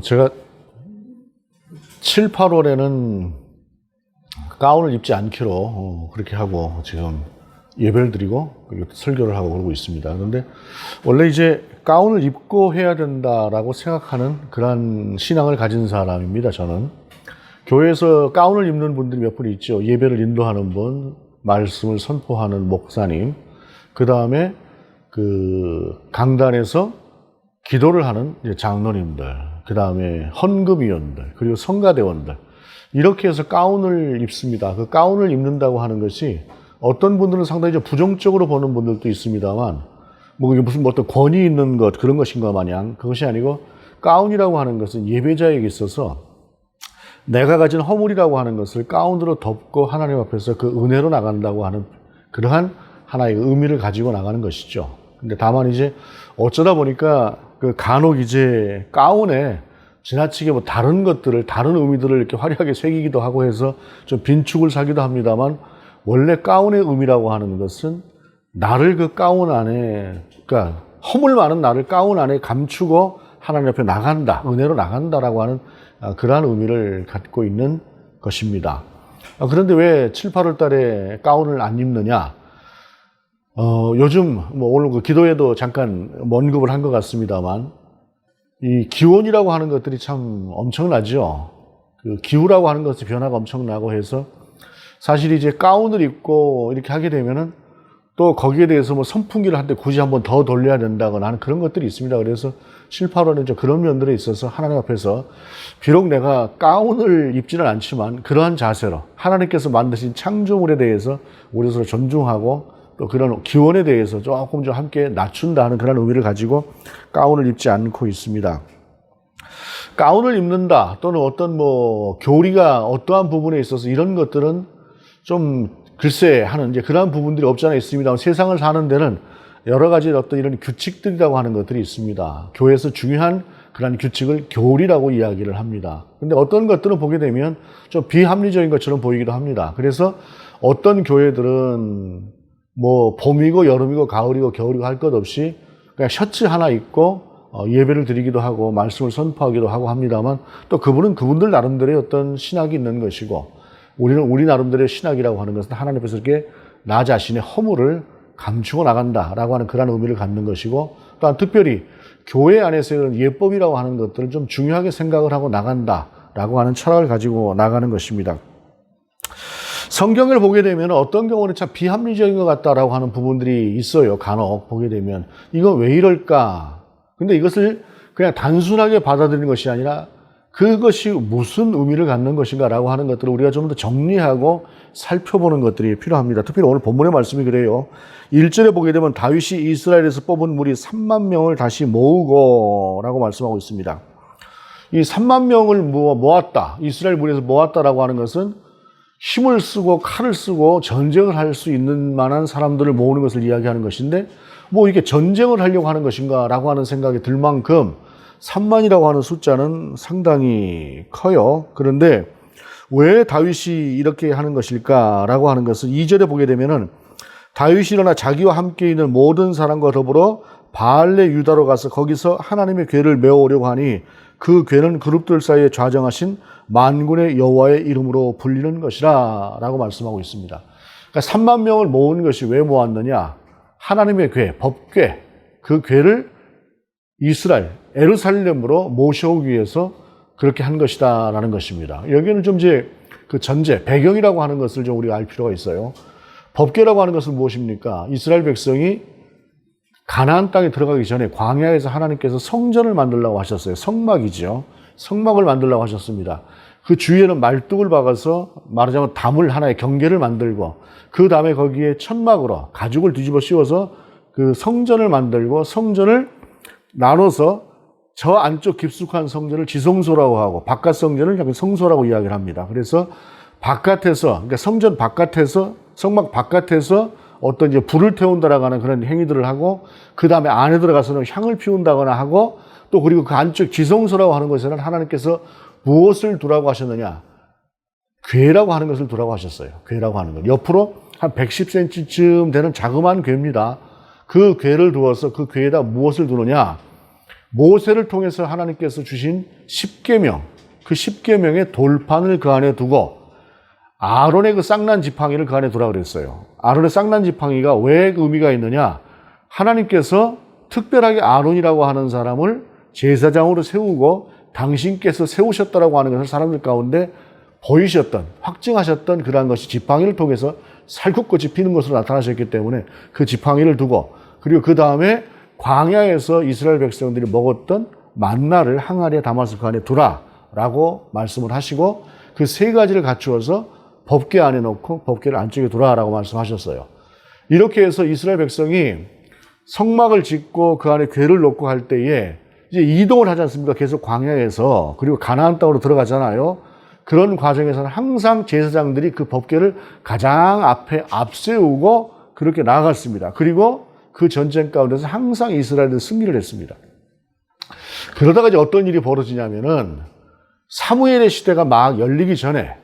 제가 7, 8월에는 가운을 입지 않기로 그렇게 하고 지금 예배를 드리고 설교를 하고 그러고 있습니다. 그런데 원래 이제 가운을 입고 해야 된다라고 생각하는 그런 신앙을 가진 사람입니다. 저는 교회에서 가운을 입는 분들이 몇 분 있죠. 예배를 인도하는 분, 말씀을 선포하는 목사님, 그 다음에 강단에서 기도를 하는 장로님들, 그 다음에 헌금위원들, 그리고 성가대원들, 이렇게 해서 가운을 입습니다. 그 가운을 입는다고 하는 것이 어떤 분들은 상당히 좀 부정적으로 보는 분들도 있습니다만, 이게 무슨 어떤 권위 있는 것, 그런 것인가 마냥, 그것이 아니고, 가운이라고 하는 것은 예배자에게 있어서 내가 가진 허물이라고 하는 것을 가운으로 덮고 하나님 앞에서 그 은혜로 나간다고 하는 그러한 하나의 의미를 가지고 나가는 것이죠. 근데 다만 이제 어쩌다 보니까 간혹 이제 가운에 지나치게 다른 것들을, 다른 의미들을 이렇게 화려하게 새기기도 하고 해서 좀 빈축을 사기도 합니다만, 원래 가운의 의미라고 하는 것은 나를 그 가운 안에, 그러니까 허물 많은 나를 가운 안에 감추고 하나님 앞에 나간다, 은혜로 나간다라고 하는 그러한 의미를 갖고 있는 것입니다. 그런데 왜 7, 8월 달에 가운을 안 입느냐? 요즘 오늘 기도에도 잠깐 언급을 한 것 같습니다만, 이 기온이라고 하는 것들이 참 엄청나죠. 기후라고 하는 것의 변화가 엄청나고 해서 사실 이제 가운을 입고 이렇게 하게 되면은 또 거기에 대해서 선풍기를 한 대 굳이 한번 더 돌려야 된다거나 하는 그런 것들이 있습니다. 그래서 7, 8월은 좀 그런 면들에 있어서 하나님 앞에서 비록 내가 가운을 입지는 않지만 그러한 자세로 하나님께서 만드신 창조물에 대해서 우리 서로 존중하고 또 그런 기원에 대해서 조금 좀 함께 낮춘다는 그런 의미를 가지고 가운을 입지 않고 있습니다. 가운을 입는다 또는 어떤 교리가 어떠한 부분에 있어서 이런 것들은 좀 글쎄 하는 이제 그러한 부분들이 없지 않아 있습니다. 세상을 사는 데는 여러 가지 어떤 이런 규칙들이라고 하는 것들이 있습니다. 교회에서 중요한 그런 규칙을 교리라고 이야기를 합니다. 근데 어떤 것들은 보게 되면 좀 비합리적인 것처럼 보이기도 합니다. 그래서 어떤 교회들은 봄이고 여름이고 가을이고 겨울이고 할 것 없이 그냥 셔츠 하나 입고 예배를 드리기도 하고 말씀을 선포하기도 하고 합니다만, 또 그분들 나름대로의 어떤 신학이 있는 것이고, 우리 나름대로의 신학이라고 하는 것은 하나님 앞에서 이렇게 나 자신의 허물을 감추고 나간다라고 하는 그런 의미를 갖는 것이고, 또한 특별히 교회 안에서 예법이라고 하는 것들을 좀 중요하게 생각을 하고 나간다라고 하는 철학을 가지고 나가는 것입니다. 성경을 보게 되면 어떤 경우는 참 비합리적인 것 같다라고 하는 부분들이 있어요. 간혹 보게 되면 이건 왜 이럴까? 근데 이것을 그냥 단순하게 받아들이는 것이 아니라 그것이 무슨 의미를 갖는 것인가라고 하는 것들을 우리가 좀 더 정리하고 살펴보는 것들이 필요합니다. 특별히 오늘 본문의 말씀이 그래요. 1절에 보게 되면 다윗이 이스라엘에서 뽑은 무리 3만 명을 다시 모으고 라고 말씀하고 있습니다. 이 3만 명을 모았다, 이스라엘 무리에서 모았다라고 하는 것은 힘을 쓰고 칼을 쓰고 전쟁을 할 수 있는 만한 사람들을 모으는 것을 이야기하는 것인데, 이게 전쟁을 하려고 하는 것인가 라고 하는 생각이 들 만큼 3만이라고 하는 숫자는 상당히 커요. 그런데 왜 다윗이 이렇게 하는 것일까라고 하는 것은 2절에 보게 되면은 다윗이 일어나 자기와 함께 있는 모든 사람과 더불어 바알레 유다로 가서 거기서 하나님의 궤를 메어오려고 하니 그 궤는 그룹들 사이에 좌정하신 만군의 여호와의 이름으로 불리는 것이라 라고 말씀하고 있습니다. 그러니까 3만 명을 모은 것이 왜 모았느냐? 하나님의 궤, 법궤, 그 궤를 이스라엘, 예루살렘으로 모셔오기 위해서 그렇게 한 것이다 라는 것입니다. 여기는 좀 이제 그 전제, 배경이라고 하는 것을 좀 우리가 알 필요가 있어요. 법궤라고 하는 것은 무엇입니까? 이스라엘 백성이 가나안 땅에 들어가기 전에 광야에서 하나님께서 성전을 만들라고 하셨어요. 성막이죠. 성막을 만들라고 하셨습니다. 그 주위에는 말뚝을 박아서 말하자면 담을 하나의 경계를 만들고, 그 다음에 거기에 천막으로 가죽을 뒤집어 씌워서 그 성전을 만들고, 성전을 나눠서 저 안쪽 깊숙한 성전을 지성소라고 하고 바깥 성전을 성소라고 이야기를 합니다. 그래서 바깥에서, 그러니까 성전 바깥에서, 성막 바깥에서 어떤 이제 불을 태운다라고 하는 그런 행위들을 하고, 그 다음에 안에 들어가서는 향을 피운다거나 하고, 또 그리고 그 안쪽 지성소라고 하는 것에는 하나님께서 무엇을 두라고 하셨느냐? 궤라고 하는 것을 두라고 하셨어요. 궤라고 하는 것. 옆으로 한 110cm쯤 되는 자그마한 궤입니다. 그 궤를 두어서 그 궤에다 무엇을 두느냐? 모세를 통해서 하나님께서 주신 10계명, 그 10계명의 돌판을 그 안에 두고 아론의 그 쌍난 지팡이를 그 안에 두라 그랬어요. 아론의 쌍난 지팡이가 왜 의미가 있느냐? 하나님께서 특별하게 아론이라고 하는 사람을 제사장으로 세우고 당신께서 세우셨다라고 하는 것을 사람들 가운데 보이셨던, 확증하셨던 그러한 것이 지팡이를 통해서 살갗꽃이 피는 것으로 나타나셨기 때문에 그 지팡이를 두고, 그리고 그 다음에 광야에서 이스라엘 백성들이 먹었던 만나를 항아리에 담아서 그 안에 두라라고 말씀을 하시고, 그 세 가지를 갖추어서 법궤 안에 넣고 법궤를 안쪽에 두라라고 말씀하셨어요. 이렇게 해서 이스라엘 백성이 성막을 짓고 그 안에 궤를 놓고 할 때에 이제 이동을 하지 않습니까? 계속 광야에서. 그리고 가나안 땅으로 들어가잖아요. 그런 과정에서는 항상 제사장들이 그 법궤를 가장 앞에 앞세우고 그렇게 나아갔습니다. 그리고 그 전쟁 가운데서 항상 이스라엘은 승리를 했습니다. 그러다가 이제 어떤 일이 벌어지냐면은 사무엘의 시대가 막 열리기 전에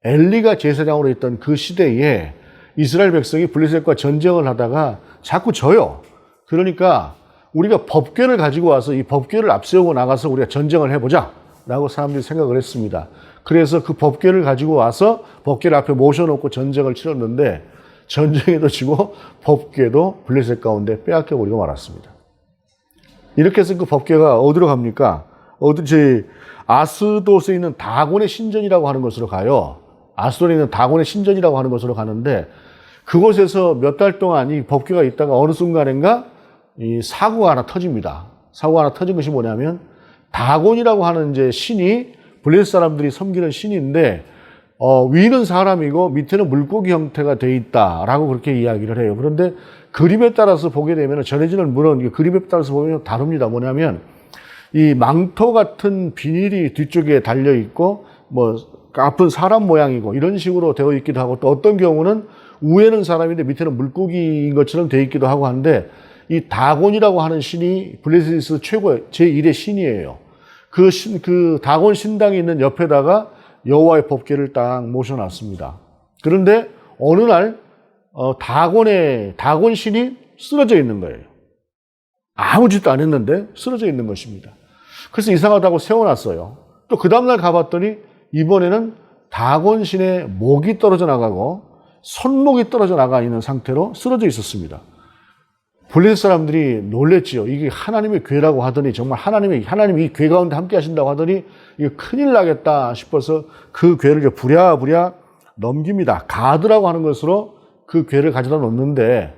엘리가 제사장으로 있던 그 시대에 이스라엘 백성이 블레셋과 전쟁을 하다가 자꾸 져요. 그러니까 우리가 법궤를 가지고 와서 이 법궤를 앞세우고 나가서 우리가 전쟁을 해보자 라고 사람들이 생각을 했습니다. 그래서 그 법궤를 가지고 와서 법궤를 앞에 모셔놓고 전쟁을 치렀는데 전쟁에도 지고 법궤도 블레셋 가운데 빼앗겨버리고 말았습니다. 이렇게 해서 그 법궤가 어디로 갑니까? 아스돗에 있는 다곤의 신전이라고 하는 곳으로 가요. 아스돗에 있는 다곤의 신전이라고 하는 곳으로 가는데 그곳에서 몇 달 동안 이 법궤가 있다가 어느 순간인가 이 사고가 하나 터집니다. 사고가 하나 터진 것이 뭐냐면 다곤이라고 하는 이제 신이 블레셋 사람들이 섬기는 신인데 위는 사람이고 밑에는 물고기 형태가 돼 있다라고 그렇게 이야기를 해요. 그런데 그림에 따라서 보게 되면 전해지는 물은 그림에 따라서 보면 다릅니다. 뭐냐면 이 망토 같은 비닐이 뒤쪽에 달려 있고 뭐 아픈 사람 모양이고 이런 식으로 되어 있기도 하고 또 어떤 경우는 위에는 사람인데 밑에는 물고기인 것처럼 되어 있기도 하고 하는데 이 다곤이라고 하는 신이 블레셋에서 최고의 제1의 신이에요. 그 다곤 신당이 있는 옆에다가 여호와의 법궤를 딱 모셔놨습니다. 그런데 어느 날 다곤 신이 쓰러져 있는 거예요. 아무 짓도 안 했는데 쓰러져 있는 것입니다. 그래서 이상하다고 세워놨어요. 또 그 다음날 가봤더니 이번에는 다곤 신의 목이 떨어져 나가고 손목이 떨어져 나가 있는 상태로 쓰러져 있었습니다. 블레셋 사람들이 놀랬지요. 이게 하나님의 궤라고 하더니 정말 하나님이 이 궤 가운데 함께 하신다고 하더니 이거 큰일 나겠다 싶어서 그 궤를 이제 부랴부랴 넘깁니다. 가드라고 하는 것으로 그 궤를 가져다 놓는데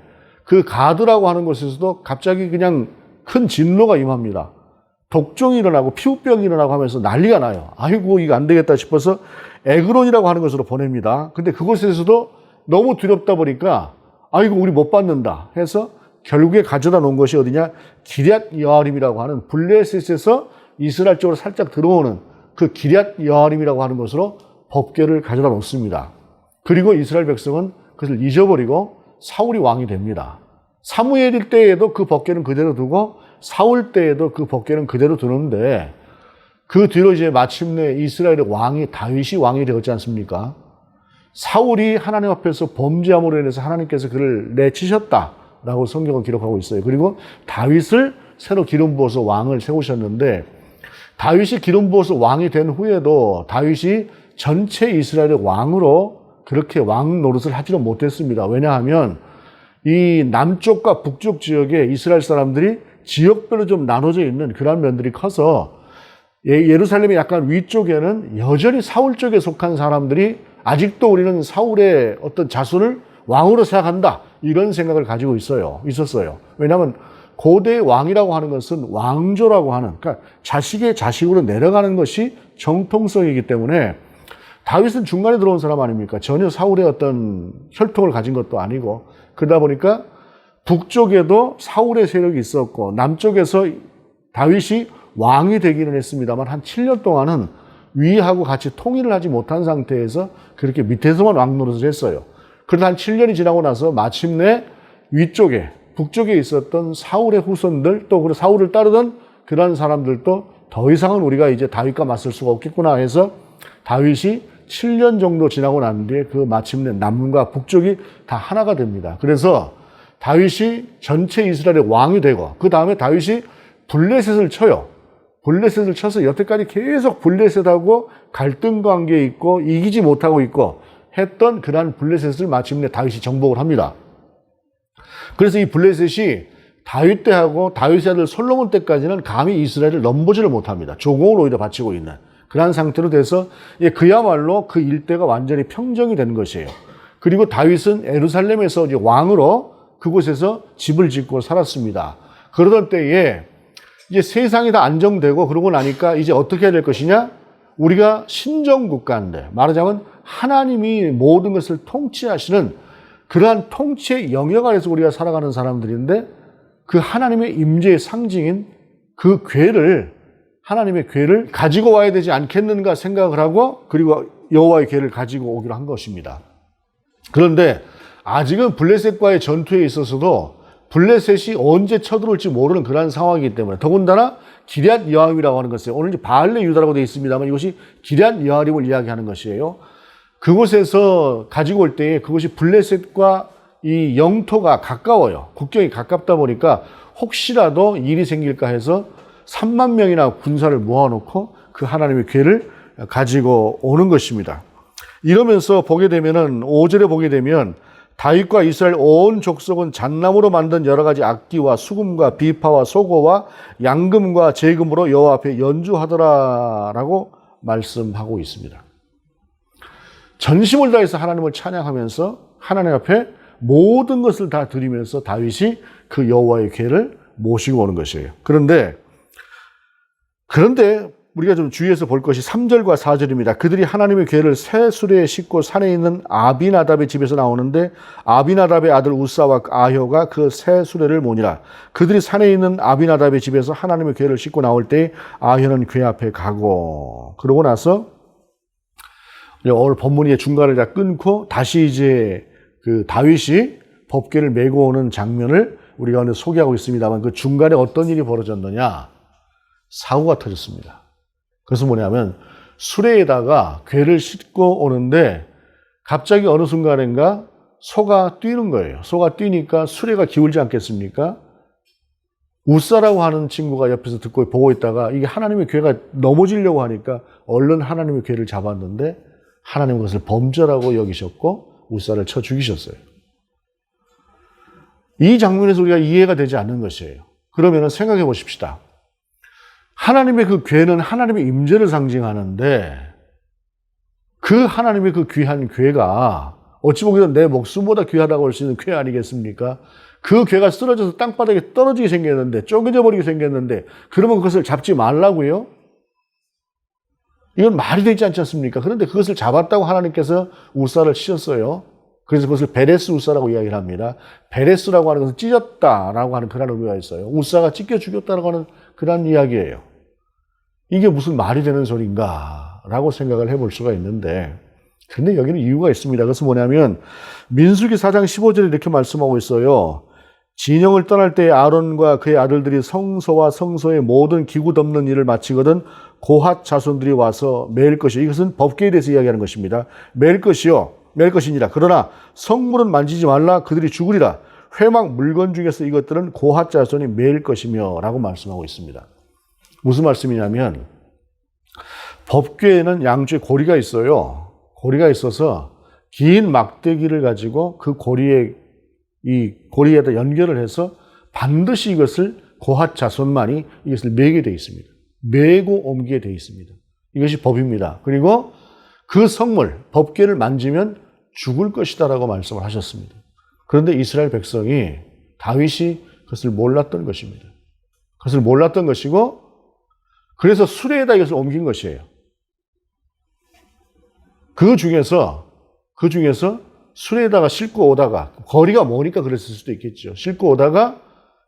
그 가드라고 하는 곳에서도 갑자기 그냥 큰 진노가 임합니다. 독종이 일어나고 피부병이 일어나고 하면서 난리가 나요. 아이고 이거 안 되겠다 싶어서 에그론이라고 하는 것으로 보냅니다. 근데 그곳에서도 너무 두렵다 보니까 아이고 우리 못 받는다 해서 결국에 가져다 놓은 것이 어디냐? 기럇 여아림이라고 하는 블레셋에서 이스라엘 쪽으로 살짝 들어오는 그 기럇 여아림이라고 하는 것으로 법궤를 가져다 놓습니다. 그리고 이스라엘 백성은 그것을 잊어버리고 사울이 왕이 됩니다. 사무엘 때에도 그 법궤는 그대로 두고 사울 때에도 그 법궤는 그대로 두는데 그 뒤로 이제 마침내 이스라엘의 왕이 다윗이 왕이 되었지 않습니까? 사울이 하나님 앞에서 범죄함으로 인해서 하나님께서 그를 내치셨다라고 성경은 기록하고 있어요. 그리고 다윗을 새로 기름 부어서 왕을 세우셨는데 다윗이 기름 부어서 왕이 된 후에도 다윗이 전체 이스라엘의 왕으로 그렇게 왕 노릇을 하지는 못했습니다. 왜냐하면 이 남쪽과 북쪽 지역에 이스라엘 사람들이 지역별로 좀 나눠져 있는 그런 면들이 커서 예루살렘의 약간 위쪽에는 여전히 사울 쪽에 속한 사람들이 아직도 우리는 사울의 어떤 자손을 왕으로 생각한다 이런 생각을 가지고 있었어요. 왜냐하면 고대의 왕이라고 하는 것은 왕조라고 하는 그러니까 자식의 자식으로 내려가는 것이 정통성이기 때문에 다윗은 중간에 들어온 사람 아닙니까? 전혀 사울의 어떤 혈통을 가진 것도 아니고 그러다 보니까 북쪽에도 사울의 세력이 있었고 남쪽에서 다윗이 왕이 되기는 했습니다만 한 7년 동안은 위하고 같이 통일을 하지 못한 상태에서 그렇게 밑에서만 왕 노릇을 했어요. 그러다 한 7년이 지나고 나서 마침내 위쪽에 북쪽에 있었던 사울의 후손들 또 사울을 따르던 그런 사람들도 더 이상은 우리가 이제 다윗과 맞설 수가 없겠구나 해서 다윗이 7년 정도 지나고 난 뒤에 그 마침내 남과 북쪽이 다 하나가 됩니다. 그래서 다윗이 전체 이스라엘의 왕이 되고 그 다음에 다윗이 블레셋을 쳐요. 블레셋을 쳐서 여태까지 계속 블레셋하고 갈등 관계에 있고 이기지 못하고 있고 했던 그러한 블레셋을 마침내 다윗이 정복을 합니다. 그래서 이 블레셋이 다윗 때하고 다윗의 아들 솔로몬 때까지는 감히 이스라엘을 넘보지를 못합니다. 조공을 오히려 바치고 있는 그러한 상태로 돼서 그야말로 그 일대가 완전히 평정이 된 것이에요. 그리고 다윗은 예루살렘에서 이제 왕으로 그곳에서 집을 짓고 살았습니다. 그러던 때에 이제 세상이 다 안정되고 그러고 나니까 이제 어떻게 해야 될 것이냐? 우리가 신정국가인데 말하자면 하나님이 모든 것을 통치하시는 그러한 통치의 영역 아래서 우리가 살아가는 사람들인데 그 하나님의 임재의 상징인 그 궤를 하나님의 궤를 가지고 와야 되지 않겠는가 생각을 하고 그리고 여호와의 궤를 가지고 오기로 한 것입니다. 그런데 아직은 블레셋과의 전투에 있어서도 블레셋이 언제 쳐들어올지 모르는 그러한 상황이기 때문에 더군다나 기럇 여아림이라고 하는 것이에요. 오늘 이제 바알레 유다라고 되어 있습니다만 이것이 기럇 여아림을 이야기하는 것이에요. 그곳에서 가지고 올 때에 그것이 블레셋과 이 영토가 가까워요. 국경이 가깝다 보니까 혹시라도 일이 생길까 해서 3만 명이나 군사를 모아놓고 그 하나님의 궤를 가지고 오는 것입니다. 이러면서 보게 되면은 5절에 보게 되면 다윗과 이스라엘 온 족속은 잣나무로 만든 여러 가지 악기와 수금과 비파와 소고와 양금과 제금으로 여호와 앞에 연주하더라라고 말씀하고 있습니다. 전심을 다해서 하나님을 찬양하면서 하나님 앞에 모든 것을 다 드리면서 다윗이 그 여호와의 궤를 모시고 오는 것이에요. 그런데 우리가 좀 주의해서 볼 것이 3절과 4절입니다. 그들이 하나님의 궤를 새 수레에 싣고 산에 있는 아비나답의 집에서 나오는데 아비나답의 아들 우사와 아효가 그 새 수레를 모니라. 그들이 산에 있는 아비나답의 집에서 하나님의 궤를 싣고 나올 때 아효는 궤 앞에 가고 그러고 나서 오늘 본문의 중간을 다 끊고 다시 이제 그 다윗이 법궤를 메고 오는 장면을 우리가 오늘 소개하고 있습니다만 그 중간에 어떤 일이 벌어졌느냐? 사고가 터졌습니다. 그래서 뭐냐면 수레에다가 궤를 싣고 오는데 갑자기 어느 순간인가 소가 뛰는 거예요. 소가 뛰니까 수레가 기울지 않겠습니까? 우사라고 하는 친구가 옆에서 듣고 보고 있다가 이게 하나님의 궤가 넘어지려고 하니까 얼른 하나님의 궤를 잡았는데 하나님은 그것을 범죄라고 여기셨고 우사를 쳐 죽이셨어요. 이 장면에서 우리가 이해가 되지 않는 것이에요. 그러면 생각해 보십시다. 하나님의 그 궤는 하나님의 임재를 상징하는데 그 하나님의 그 귀한 궤가 어찌 보기에는 내 목숨보다 귀하다고 할 수 있는 궤 아니겠습니까? 그 궤가 쓰러져서 땅바닥에 떨어지게 생겼는데 쪼개져 버리게 생겼는데 그러면 그것을 잡지 말라고요? 이건 말이 되지 않지 않습니까? 그런데 그것을 잡았다고 하나님께서 우사를 치셨어요. 그래서 그것을 베레스 우사라고 이야기를 합니다. 베레스라고 하는 것은 찢었다라고 하는 그런 의미가 있어요. 우사가 찢겨 죽였다라고 하는 그런 이야기예요. 이게 무슨 말이 되는 소린가라고 생각을 해볼 수가 있는데 그런데 여기는 이유가 있습니다. 그것은 뭐냐면 민수기 4장 15절에 이렇게 말씀하고 있어요. 진영을 떠날 때 아론과 그의 아들들이 성소와 성소의 모든 기구 덮는 일을 마치거든 고핫 자손들이 와서 매일 것이요. 이것은 법궤에 대해서 이야기하는 것입니다. 매일 것이니라. 그러나 성물은 만지지 말라. 그들이 죽으리라. 회막 물건 중에서 이것들은 고핫 자손이 매일 것이며 라고 말씀하고 있습니다. 무슨 말씀이냐면 법궤에는 양쪽에 고리가 있어요. 고리가 있어서 긴 막대기를 가지고 그 고리에다 연결을 해서 반드시 이것을 고핫 자손만이 이것을 매게 되어 있습니다. 매고 옮기게 되어 있습니다. 이것이 법입니다. 그리고 그 성물, 법궤를 만지면 죽을 것이다라고 말씀을 하셨습니다. 그런데 이스라엘 백성이 다윗이 그것을 몰랐던 것입니다. 그것을 몰랐던 것이고 그래서 수레에다 이것을 옮긴 것이에요. 그 중에서 수레에다가 싣고 오다가 거리가 머니까 그랬을 수도 있겠죠. 싣고 오다가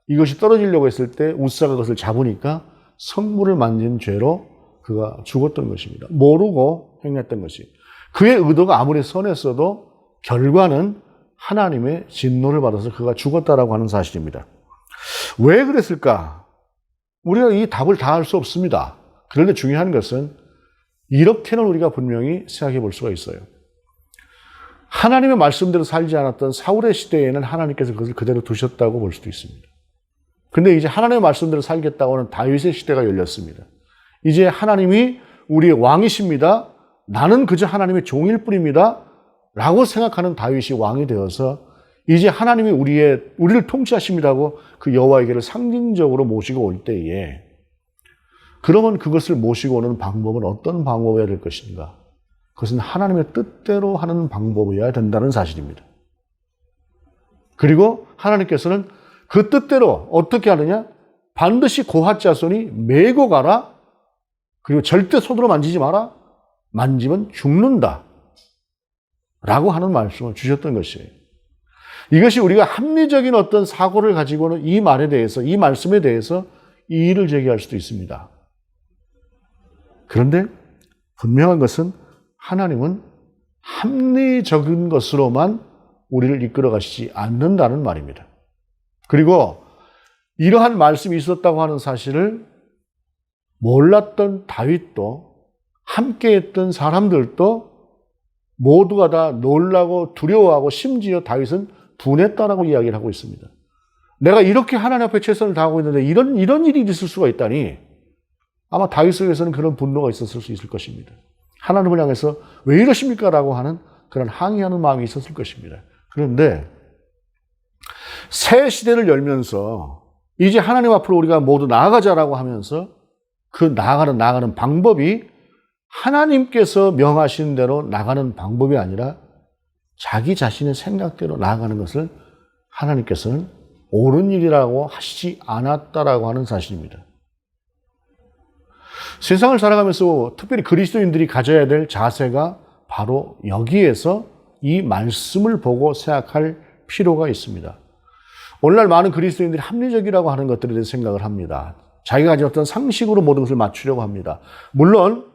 이것이 떨어지려고 했을 때 우사가 그것을 잡으니까 성물을 만진 죄로 그가 죽었던 것입니다. 모르고 행했던 것이. 그의 의도가 아무리 선했어도 결과는 하나님의 진노를 받아서 그가 죽었다라고 하는 사실입니다. 왜 그랬을까? 우리가 이 답을 다 알 수 없습니다. 그런데 중요한 것은 이렇게는 우리가 분명히 생각해 볼 수가 있어요. 하나님의 말씀대로 살지 않았던 사울의 시대에는 하나님께서 그것을 그대로 두셨다고 볼 수도 있습니다. 근데 이제 하나님의 말씀대로 살겠다고 하는 다윗의 시대가 열렸습니다. 이제 하나님이 우리의 왕이십니다. 나는 그저 하나님의 종일 뿐입니다. 라고 생각하는 다윗이 왕이 되어서 이제 하나님이 우리를 통치하십니다고 그 여호와에게를 상징적으로 모시고 올 때에 그러면 그것을 모시고 오는 방법은 어떤 방법이어야 될 것인가? 그것은 하나님의 뜻대로 하는 방법이어야 된다는 사실입니다. 그리고 하나님께서는 그 뜻대로 어떻게 하느냐? 반드시 고핫 자손이 메고 가라. 그리고 절대 손으로 만지지 마라. 만지면 죽는다. 라고 하는 말씀을 주셨던 것이에요. 이것이 우리가 합리적인 어떤 사고를 가지고는 이 말에 대해서, 이 말씀에 대해서 이의를 제기할 수도 있습니다. 그런데 분명한 것은 하나님은 합리적인 것으로만 우리를 이끌어 가시지 않는다는 말입니다. 그리고 이러한 말씀이 있었다고 하는 사실을 몰랐던 다윗도 함께했던 사람들도 모두가 다 놀라고 두려워하고 심지어 다윗은 분했다라고 이야기를 하고 있습니다. 내가 이렇게 하나님 앞에 최선을 다하고 있는데 이런 일이 있을 수가 있다니 아마 다윗 속에서는 그런 분노가 있었을 수 있을 것입니다. 하나님을 향해서 왜 이러십니까? 라고 하는 그런 항의하는 마음이 있었을 것입니다. 그런데 새 시대를 열면서 이제 하나님 앞으로 우리가 모두 나아가자라고 하면서 그 나아가는 방법이 하나님께서 명하신 대로 나가는 방법이 아니라 자기 자신의 생각대로 나아가는 것을 하나님께서는 옳은 일이라고 하시지 않았다라고 하는 사실입니다. 세상을 살아가면서 특별히 그리스도인들이 가져야 될 자세가 바로 여기에서 이 말씀을 보고 생각할 필요가 있습니다. 오늘날 많은 그리스도인들이 합리적이라고 하는 것들에 대해서 생각을 합니다. 자기가 가진 어떤 상식으로 모든 것을 맞추려고 합니다. 물론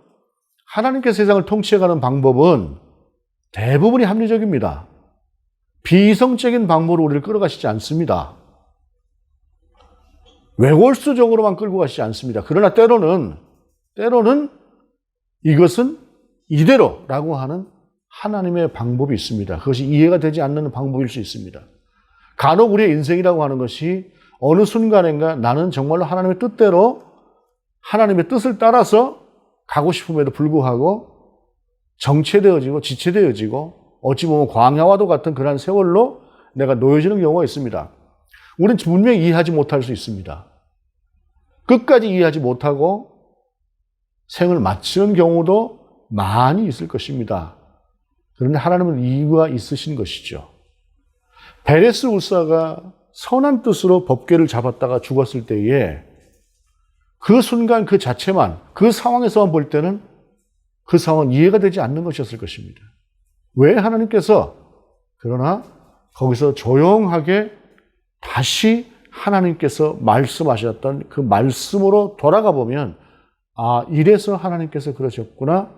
하나님께서 세상을 통치해가는 방법은 대부분이 합리적입니다. 비이성적인 방법으로 우리를 끌어가시지 않습니다. 외골수적으로만 끌고 가시지 않습니다. 그러나 때로는 이것은 이대로라고 하는 하나님의 방법이 있습니다. 그것이 이해가 되지 않는 방법일 수 있습니다. 간혹 우리의 인생이라고 하는 것이 어느 순간인가 나는 정말로 하나님의 뜻대로 하나님의 뜻을 따라서 가고 싶음에도 불구하고 정체되어지고 지체되어지고 어찌 보면 광야와도 같은 그러한 세월로 내가 놓여지는 경우가 있습니다. 우리는 분명히 이해하지 못할 수 있습니다. 끝까지 이해하지 못하고 생을 마치는 경우도 많이 있을 것입니다. 그런데 하나님은 이유가 있으신 것이죠. 베레스 울사가 선한 뜻으로 법궤를 잡았다가 죽었을 때에 그 순간 그 자체만, 그 상황에서만 볼 때는 그 상황은 이해가 되지 않는 것이었을 것입니다. 왜 하나님께서 그러나 거기서 조용하게 다시 하나님께서 말씀하셨던 그 말씀으로 돌아가 보면 아, 이래서 하나님께서 그러셨구나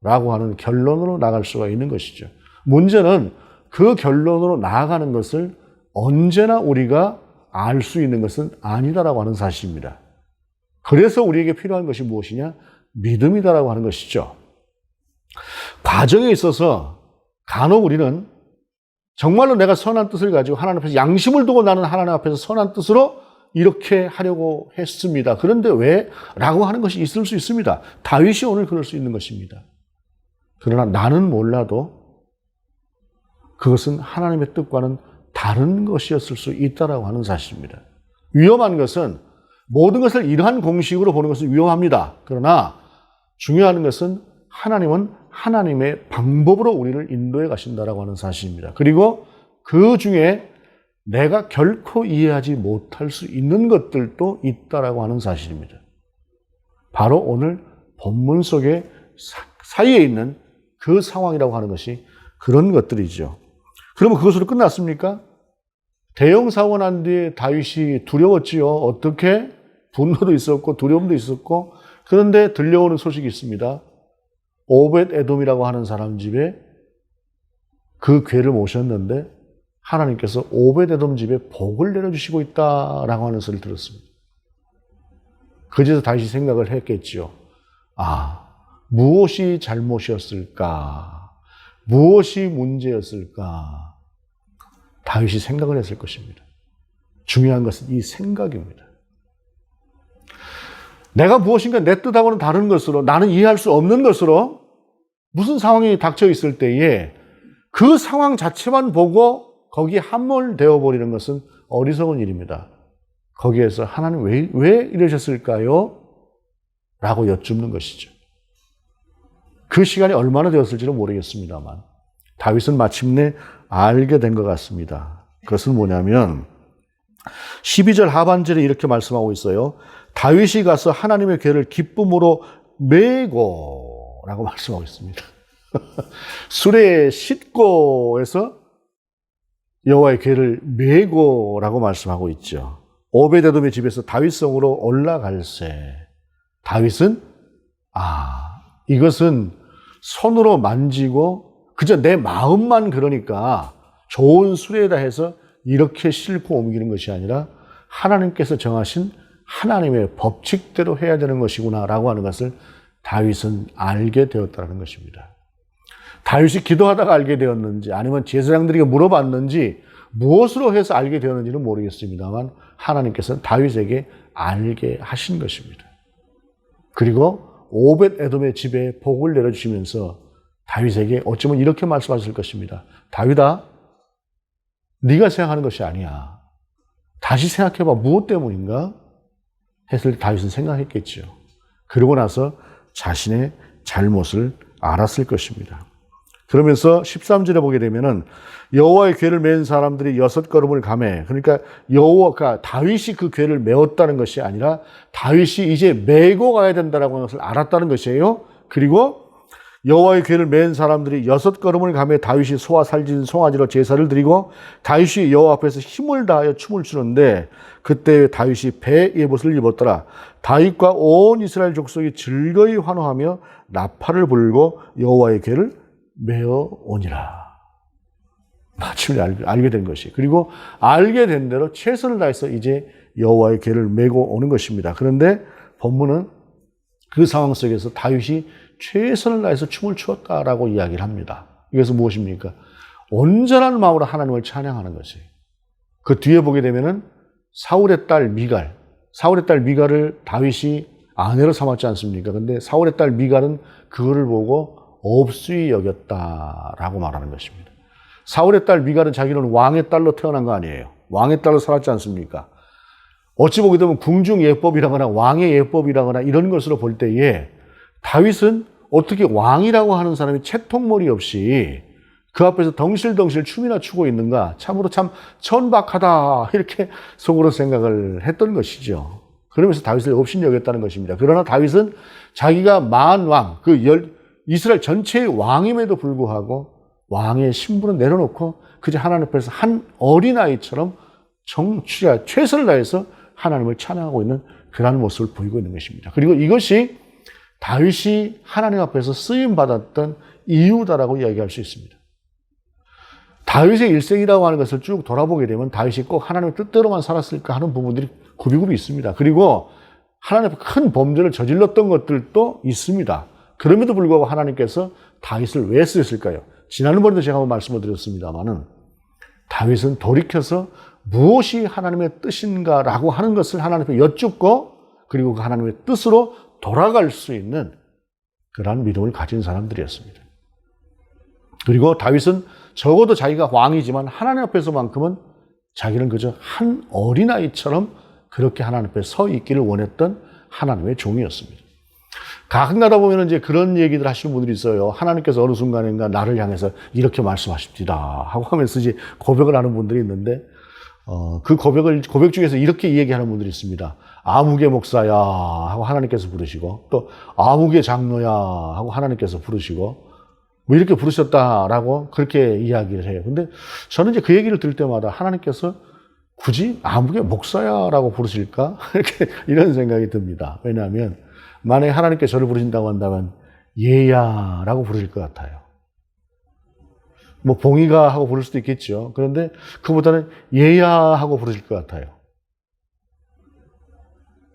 라고 하는 결론으로 나갈 수가 있는 것이죠. 문제는 그 결론으로 나아가는 것을 언제나 우리가 알 수 있는 것은 아니다라고 하는 사실입니다. 그래서 우리에게 필요한 것이 무엇이냐? 믿음이다라고 하는 것이죠. 과정에 있어서 간혹 우리는 정말로 내가 선한 뜻을 가지고 하나님 앞에서 양심을 두고 나는 하나님 앞에서 선한 뜻으로 이렇게 하려고 했습니다. 그런데 왜? 라고 하는 것이 있을 수 있습니다. 다윗이 오늘 그럴 수 있는 것입니다. 그러나 나는 몰라도 그것은 하나님의 뜻과는 다른 것이었을 수 있다라고 하는 사실입니다. 위험한 것은 모든 것을 이러한 공식으로 보는 것은 위험합니다. 그러나 중요한 것은 하나님은 하나님의 방법으로 우리를 인도해 가신다라고 하는 사실입니다. 그리고 그 중에 내가 결코 이해하지 못할 수 있는 것들도 있다라고 하는 사실입니다. 바로 오늘 본문 속에 사이에 있는 그 상황이라고 하는 것이 그런 것들이죠. 그러면 그것으로 끝났습니까? 대형 사고가 난 뒤에 다윗이 두려웠지요. 어떻게? 분노도 있었고 두려움도 있었고 그런데 들려오는 소식이 있습니다. 오벳 에돔이라고 하는 사람 집에 그 괴를 모셨는데 하나님께서 오벳 에돔 집에 복을 내려주시고 있다라고 하는 소리를 들었습니다. 그제서 다윗이 생각을 했겠지요. 아, 무엇이 잘못이었을까? 무엇이 문제였을까? 다윗이 생각을 했을 것입니다. 중요한 것은 이 생각입니다. 내가 무엇인가 내 뜻하고는 다른 것으로, 나는 이해할 수 없는 것으로 무슨 상황이 닥쳐 있을 때에 그 상황 자체만 보고 거기에 함몰되어 버리는 것은 어리석은 일입니다. 거기에서 하나님 왜 이러셨을까요? 라고 여쭙는 것이죠. 그 시간이 얼마나 되었을지는 모르겠습니다만 다윗은 마침내 알게 된 것 같습니다. 그것은 뭐냐면 12절 하반절에 이렇게 말씀하고 있어요. 다윗이 가서 하나님의 궤를 기쁨으로 메고 라고 말씀하고 있습니다. 수레에 싣고에서 여호와의 궤를 메고 라고 말씀하고 있죠. 오베데돔의 집에서 다윗성으로 올라갈새. 다윗은 이것은 손으로 만지고 그저 내 마음만 그러니까 좋은 수레에다 해서 이렇게 싣고 옮기는 것이 아니라 하나님께서 정하신 하나님의 법칙대로 해야 되는 것이구나 라고 하는 것을 다윗은 알게 되었다는 것입니다. 다윗이 기도하다가 알게 되었는지 아니면 제사장들에게 물어봤는지 무엇으로 해서 알게 되었는지는 모르겠습니다만 하나님께서는 다윗에게 알게 하신 것입니다. 그리고 오벳에돔의 집에 복을 내려주시면서 다윗에게 어쩌면 이렇게 말씀하실 것입니다. 다윗아, 네가 생각하는 것이 아니야. 다시 생각해봐. 무엇 때문인가? 했을 때 다윗은 생각했겠죠. 그러고 나서 자신의 잘못을 알았을 것입니다. 그러면서 13절에 보게 되면은 여호와의 궤를 맨 사람들이 6걸음을 가매. 그러니까 여호와가 다윗이 그 궤를 메었다는 것이 아니라 다윗이 이제 메고 가야 된다라고 하는 것을 알았다는 것이에요. 그리고 여호와의 궤를 맨 사람들이 6걸음을 가매 다윗이 소와 살진 송아지로 제사를 드리고 다윗이 여호와 앞에서 힘을 다하여 춤을 추는데 그때 다윗이 배 예봇을 입었더라. 다윗과 온 이스라엘 족속이 즐거이 환호하며 나팔을 불고 여호와의 궤를 메어 오니라. 마침내 알게 된 것이. 그리고 알게 된 대로 최선을 다해서 이제 여호와의 궤를 메고 오는 것입니다. 그런데 본문은 그 상황 속에서 다윗이 최선을 다해서 춤을 추었다라고 이야기를 합니다. 이것은 무엇입니까? 온전한 마음으로 하나님을 찬양하는 것이에요. 그 뒤에 보게 되면은 사울의 딸 미갈을 다윗이 아내로 삼았지 않습니까? 근데 사울의 딸 미갈은 그거를 보고 업수히 여겼다라고 말하는 것입니다. 사울의 딸 미갈은 자기는 왕의 딸로 태어난 거 아니에요. 왕의 딸로 살았지 않습니까? 어찌 보게 되면 궁중 예법이라거나 왕의 예법이라거나 이런 것으로 볼 때에 다윗은 어떻게 왕이라고 하는 사람이 채통머리 없이 그 앞에서 덩실덩실 춤이나 추고 있는가? 참으로 참 천박하다 이렇게 속으로 생각을 했던 것이죠. 그러면서 다윗을 업신 여겼다는 것입니다. 그러나 다윗은 자기가 만왕, 이스라엘 전체의 왕임에도 불구하고 왕의 신분을 내려놓고 그저 하나님 앞에서 한 어린아이처럼 최선을 다해서 하나님을 찬양하고 있는 그런 모습을 보이고 있는 것입니다. 그리고 이것이 다윗이 하나님 앞에서 쓰임받았던 이유다라고 이야기할 수 있습니다. 다윗의 일생이라고 하는 것을 쭉 돌아보게 되면 다윗이 꼭 하나님의 뜻대로만 살았을까 하는 부분들이 굽이굽이 있습니다. 그리고 하나님 앞에 큰 범죄를 저질렀던 것들도 있습니다. 그럼에도 불구하고 하나님께서 다윗을 왜 쓰셨을까요? 지난번에도 제가 한번 말씀을 드렸습니다만은 다윗은 돌이켜서 무엇이 하나님의 뜻인가라고 하는 것을 하나님 앞에 여쭙고 그리고 그 하나님의 뜻으로 돌아갈 수 있는 그러한 믿음을 가진 사람들이었습니다. 그리고 다윗은 적어도 자기가 왕이지만 하나님 앞에서만큼은 자기는 그저 한 어린아이처럼 그렇게 하나님 앞에 서 있기를 원했던 하나님의 종이었습니다. 가끔가다 보면 이제 그런 얘기들 하시는 분들이 있어요. 하나님께서 어느 순간인가 나를 향해서 이렇게 말씀하십니다 하고 하면서 이제 고백을 하는 분들이 있는데 그 고백 중에서 이렇게 얘기하는 분들이 있습니다. 아무개 목사야 하고 하나님께서 부르시고 또 아무개 장로야 하고 하나님께서 부르시고 뭐 이렇게 부르셨다라고 그렇게 이야기를 해요. 근데 저는 이제 그 얘기를 들을 때마다 하나님께서 굳이 아무개 목사야라고 부르실까? 이렇게 이런 생각이 듭니다. 왜냐하면 만약에 하나님께 저를 부르신다고 한다면 얘야라고 부르실 것 같아요. 뭐 봉이가 하고 부를 수도 있겠죠. 그런데 그보다는 얘야 하고 부르실 것 같아요.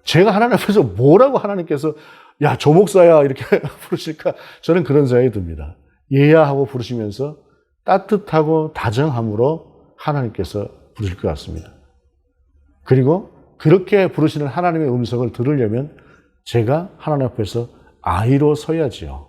제가 하나님 앞에서 뭐라고 하나님께서 야, 조 목사야 이렇게 부르실까? 저는 그런 생각이 듭니다. 얘야 하고 부르시면서 따뜻하고 다정함으로 하나님께서 부르실 것 같습니다. 그리고 그렇게 부르시는 하나님의 음성을 들으려면 제가 하나님 앞에서 아이로 서야지요.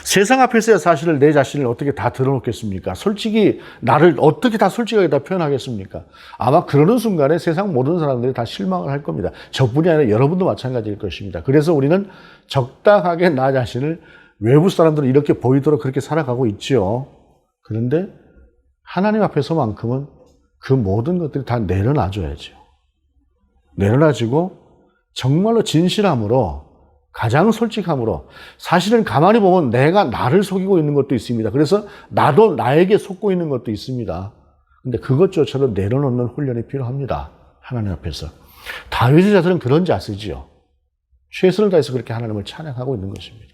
세상 앞에서야 사실은 내 자신을 어떻게 다 드러놓겠습니까? 솔직히 나를 어떻게 다 솔직하게 다 표현하겠습니까? 아마 그러는 순간에 세상 모든 사람들이 다 실망을 할 겁니다. 저뿐이 아니라 여러분도 마찬가지일 것입니다. 그래서 우리는 적당하게 나 자신을 외부 사람들은 이렇게 보이도록 그렇게 살아가고 있지요. 그런데 하나님 앞에서만큼은 그 모든 것들이 다 내려놔줘야죠. 내려놔지고 정말로 진실함으로 가장 솔직함으로 사실은 가만히 보면 내가 나를 속이고 있는 것도 있습니다. 그래서 나도 나에게 속고 있는 것도 있습니다. 근데 그것조차도 내려놓는 훈련이 필요합니다. 하나님 앞에서. 다윗의 자세는 그런 자세지요. 최선을 다해서 그렇게 하나님을 찬양하고 있는 것입니다.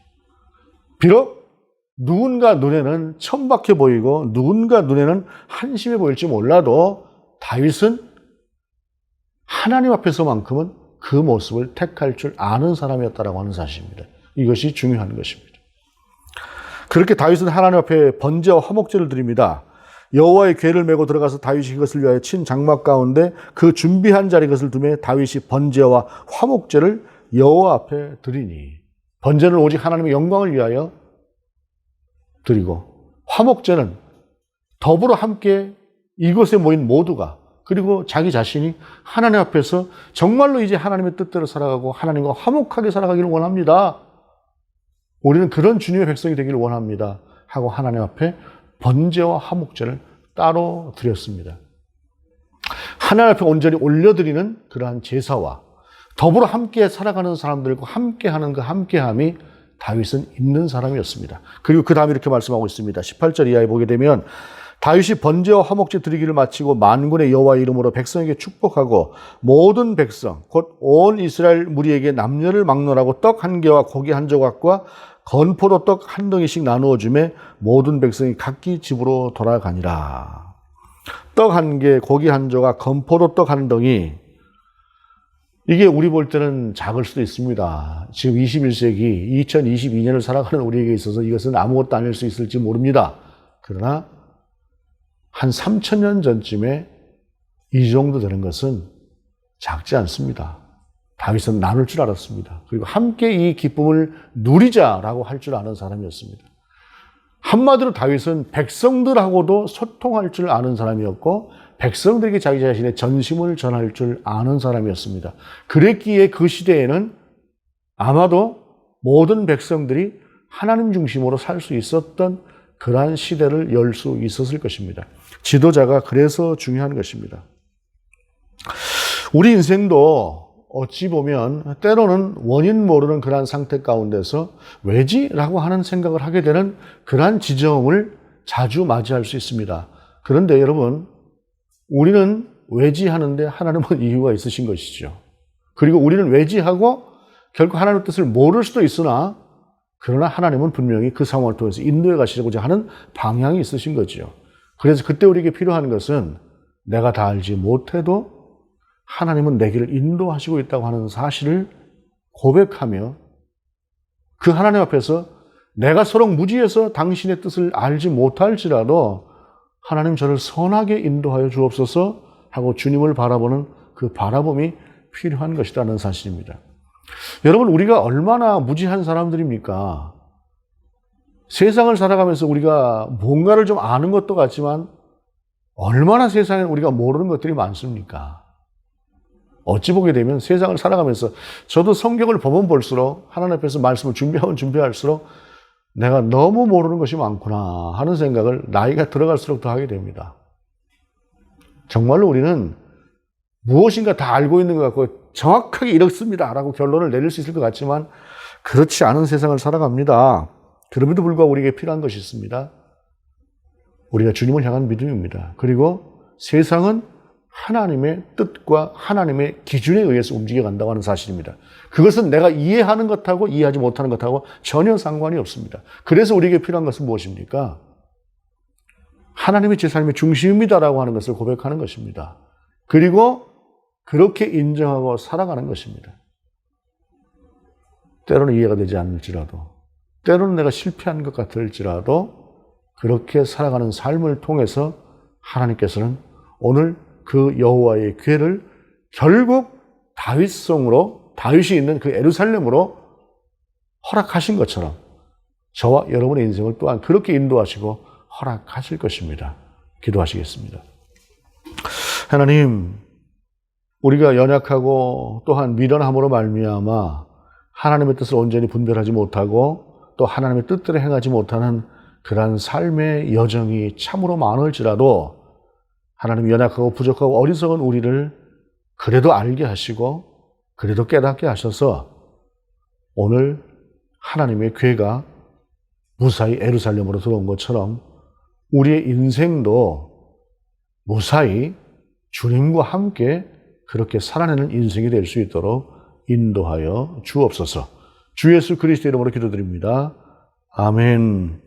비록 누군가 눈에는 천박해 보이고 누군가 눈에는 한심해 보일지 몰라도 다윗은 하나님 앞에서만큼은 그 모습을 택할 줄 아는 사람이었다라고 하는 사실입니다. 이것이 중요한 것입니다. 그렇게 다윗은 하나님 앞에 번제와 화목제를 드립니다. 여호와의 궤를 메고 들어가서 다윗이 그것을 위하여 친 장막 가운데 그 준비한 자리 그것을 두매 다윗이 번제와 화목제를 여호와 앞에 드리니, 번제는 오직 하나님의 영광을 위하여 드리고 화목제는 더불어 함께 이곳에 모인 모두가, 그리고 자기 자신이 하나님 앞에서 정말로 이제 하나님의 뜻대로 살아가고 하나님과 화목하게 살아가기를 원합니다. 우리는 그런 주님의 백성이 되기를 원합니다. 하고 하나님 앞에 번제와 화목제를 따로 드렸습니다. 하나님 앞에 온전히 올려드리는 그러한 제사와 더불어 함께 살아가는 사람들과 함께하는 그 함께함이 다윗은 있는 사람이었습니다. 그리고 그 다음에 이렇게 말씀하고 있습니다. 18절 이하에 보게 되면 다윗이 번제와 화목제 드리기를 마치고 만군의 여호와의 이름으로 백성에게 축복하고 모든 백성 곧 온 이스라엘 무리에게 남녀를 막론하고 떡 한 개와 고기 한 조각과 건포도 떡 한 덩이씩 나누어 주매 모든 백성이 각기 집으로 돌아가니라. 떡 한 개, 고기 한 조각, 건포도 떡 한 덩이, 이게 우리 볼 때는 작을 수도 있습니다. 지금 21세기 2022년을 살아가는 우리에게 있어서 이것은 아무것도 아닐 수 있을지 모릅니다. 그러나 한 3,000년 전쯤에 이 정도 되는 것은 작지 않습니다. 다윗은 나눌 줄 알았습니다. 그리고 함께 이 기쁨을 누리자라고 할 줄 아는 사람이었습니다. 한마디로 다윗은 백성들하고도 소통할 줄 아는 사람이었고 백성들에게 자기 자신의 전심을 전할 줄 아는 사람이었습니다. 그랬기에 그 시대에는 아마도 모든 백성들이 하나님 중심으로 살 수 있었던 그러한 시대를 열 수 있었을 것입니다. 지도자가 그래서 중요한 것입니다. 우리 인생도 어찌 보면 때로는 원인 모르는 그러한 상태 가운데서 왜지라고 하는 생각을 하게 되는 그러한 지점을 자주 맞이할 수 있습니다. 그런데 여러분, 우리는 왜지하는데 하나님은 이유가 있으신 것이죠. 그리고 우리는 왜지하고 결국 하나님의 뜻을 모를 수도 있으나 그러나 하나님은 분명히 그 상황을 통해서 인도해 가시고자 하는 방향이 있으신 거죠. 그래서 그때 우리에게 필요한 것은 내가 다 알지 못해도 하나님은 내 길을 인도하시고 있다고 하는 사실을 고백하며 그 하나님 앞에서 내가 서로 무지해서 당신의 뜻을 알지 못할지라도 하나님 저를 선하게 인도하여 주옵소서 하고 주님을 바라보는 그 바라봄이 필요한 것이라는 사실입니다. 여러분, 우리가 얼마나 무지한 사람들입니까? 세상을 살아가면서 우리가 뭔가를 좀 아는 것도 같지만 얼마나 세상에 우리가 모르는 것들이 많습니까? 어찌 보게 되면 세상을 살아가면서 저도 성경을 보면 볼수록 하나님 앞에서 말씀을 준비하면 준비할수록 내가 너무 모르는 것이 많구나 하는 생각을 나이가 들어갈수록 더 하게 됩니다. 정말로 우리는 무엇인가 다 알고 있는 것 같고 정확하게 이렇습니다 라고 결론을 내릴 수 있을 것 같지만 그렇지 않은 세상을 살아갑니다. 그럼에도 불구하고 우리에게 필요한 것이 있습니다. 우리가 주님을 향한 믿음입니다. 그리고 세상은 하나님의 뜻과 하나님의 기준에 의해서 움직여간다고 하는 사실입니다. 그것은 내가 이해하는 것하고 이해하지 못하는 것하고 전혀 상관이 없습니다. 그래서 우리에게 필요한 것은 무엇입니까? 하나님이 제 삶의 중심입니다라고 하는 것을 고백하는 것입니다. 그리고 그렇게 인정하고 살아가는 것입니다. 때로는 이해가 되지 않을지라도, 때로는 내가 실패한 것 같을지라도 그렇게 살아가는 삶을 통해서 하나님께서는 오늘 그 여호와의 궤를 결국 다윗성으로 다윗이 있는 그 예루살렘으로 허락하신 것처럼 저와 여러분의 인생을 또한 그렇게 인도하시고 허락하실 것입니다. 기도하시겠습니다. 하나님, 우리가 연약하고 또한 미련함으로 말미암아 하나님의 뜻을 온전히 분별하지 못하고 또 하나님의 뜻대로 행하지 못하는 그러한 삶의 여정이 참으로 많을지라도 하나님, 연약하고 부족하고 어리석은 우리를 그래도 알게 하시고 그래도 깨닫게 하셔서 오늘 하나님의 궤가 무사히 예루살렘으로 들어온 것처럼 우리의 인생도 무사히 주님과 함께 그렇게 살아내는 인생이 될 수 있도록 인도하여 주옵소서. 주 예수 그리스도 이름으로 기도드립니다. 아멘.